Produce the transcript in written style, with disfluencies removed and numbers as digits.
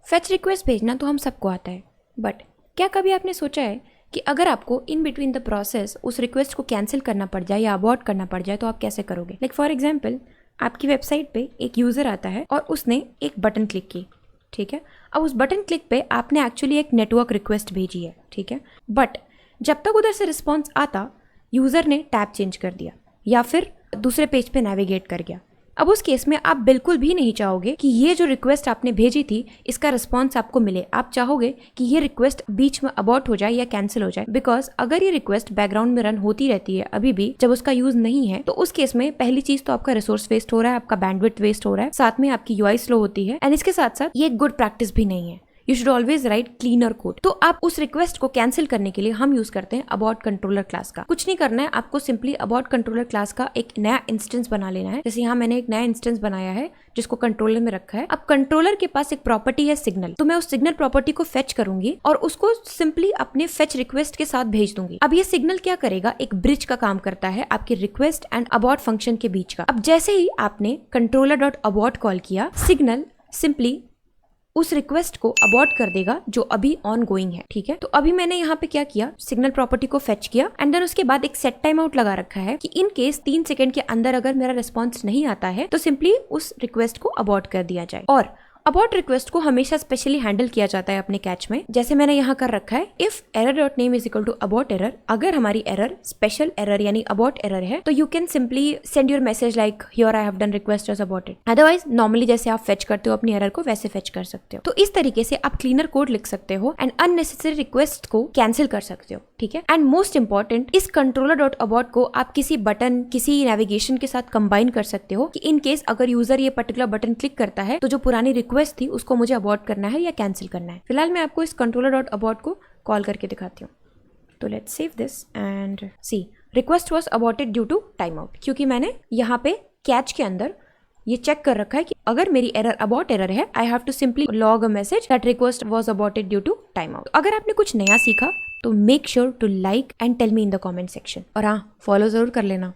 Fetch request भेजना तो हम सबको आता है, बट क्या कभी आपने सोचा है कि अगर आपको इन बिटवीन द प्रोसेस उस रिक्वेस्ट को कैंसिल करना पड़ जाए या अबॉर्ट करना पड़ जाए तो आप कैसे करोगे? लाइक फॉर एग्जाम्पल, आपकी वेबसाइट पे एक यूज़र आता है और उसने एक बटन क्लिक की, ठीक है। अब उस बटन क्लिक पे आपने एक्चुअली एक नेटवर्क रिक्वेस्ट भेजी है, ठीक है, बट जब तक उधर से रिस्पॉन्स आता यूज़र ने टैब चेंज कर दिया या फिर दूसरे पेज पे नेविगेट कर गया। अब उस केस में आप बिल्कुल भी नहीं चाहोगे कि ये जो रिक्वेस्ट आपने भेजी थी इसका रिस्पॉन्स आपको मिले। आप चाहोगे कि ये रिक्वेस्ट बीच में अबॉर्ट हो जाए या कैंसिल हो जाए, बिकॉज अगर ये रिक्वेस्ट बैकग्राउंड में रन होती रहती है अभी भी जब उसका यूज नहीं है, तो उस केस में पहली चीज तो आपका रिसोर्स वेस्ट हो रहा है, आपका बैंडविड्थ वेस्ट हो रहा है, साथ में आपकी यूआई स्लो होती है, एंड इसके साथ साथ ये एक गुड प्रैक्टिस भी नहीं है। You should always right cleaner code. तो आप उस रिक्वेस्ट को कैंसिल करने के लिए हम यूज करते हैं अबॉर्ट कंट्रोलर क्लास का। कुछ नहीं करना है, आपको सिंपली अबॉर्ट कंट्रोलर क्लास का एक नया इंस्टेंस बना लेना है। जैसे यहाँ मैंने एक नया इंस्टेंस बनाया है जिसको कंट्रोलर में रखा है। अब कंट्रोलर के पास एक प्रॉपर्टी है सिग्नल, तो मैं उस सिग्नल प्रॉपर्टी को फेच करूंगी और उसको सिंपली अपने फेच रिक्वेस्ट के साथ भेज दूंगी। अब ये सिग्नल क्या करेगा, एक ब्रिज का काम करता है आपके रिक्वेस्ट एंड अबॉर्ट फंक्शन के बीच का। अब जैसे ही आपने कंट्रोलर डॉट अबॉर्ट कॉल किया, सिग्नल सिंपली उस रिक्वेस्ट को अबॉर्ट कर देगा जो अभी ऑन गोइंग है, ठीक है। तो अभी मैंने यहाँ पे क्या किया, सिग्नल प्रॉपर्टी को फेच किया एंड देन उसके बाद एक सेट टाइम आउट लगा रखा है कि इन केस 3 सेकंड के अंदर अगर मेरा रिस्पॉन्स नहीं आता है तो सिंपली उस रिक्वेस्ट को अबॉर्ट कर दिया जाए। और अबॉर्ट रिक्वेस्ट को हमेशा स्पेशली हैंडल किया जाता है अपने कैच में। जैसे मैंने यहाँ कर रखा है, if error dot name is equal to abort error, अगर हमारी एरर स्पेशल एरर यानी अबॉर्ट एरर है तो you can simply send your message like here I have done request as aborted. Otherwise normally जैसे आप फेच करते हो अपनी एरर को वैसे फेच कर सकते हो। तो इस तरीके से आप क्लीनर कोड लिख सकते हो एंड अननेसेसरी रिक्वेस्ट को कैंसिल कर सकते हो, ठीक है। एंड मोस्ट इंपॉर्टेंट, इस कंट्रोलर डॉट अबॉर्ट को आप किसी बटन, किसी नेविगेशन के साथ कंबाइन कर सकते हो कि इन केस अगर यूजर ये पर्टिकुलर बटन क्लिक करता है तो जो पुरानी रिक्वेस्ट थी उसको मुझे अबॉर्ट करना है या कैंसिल करना है। फिलहाल मैं आपको इस कंट्रोलर डॉट अबॉर्ट को कॉल करके दिखाती हूँ। तो let's save this and see, request was aborted due to time out, क्योंकि मैंने यहाँ पे कैच के अंदर ये चेक कर रखा है कि अगर मेरी एरर अबॉर्ट एरर है, I have to simply log a message that request was aborted due to time out. अगर आपने कुछ नया सीखा तो make sure to like and tell me in the comment section, और हाँ, फॉलो जरूर कर लेना।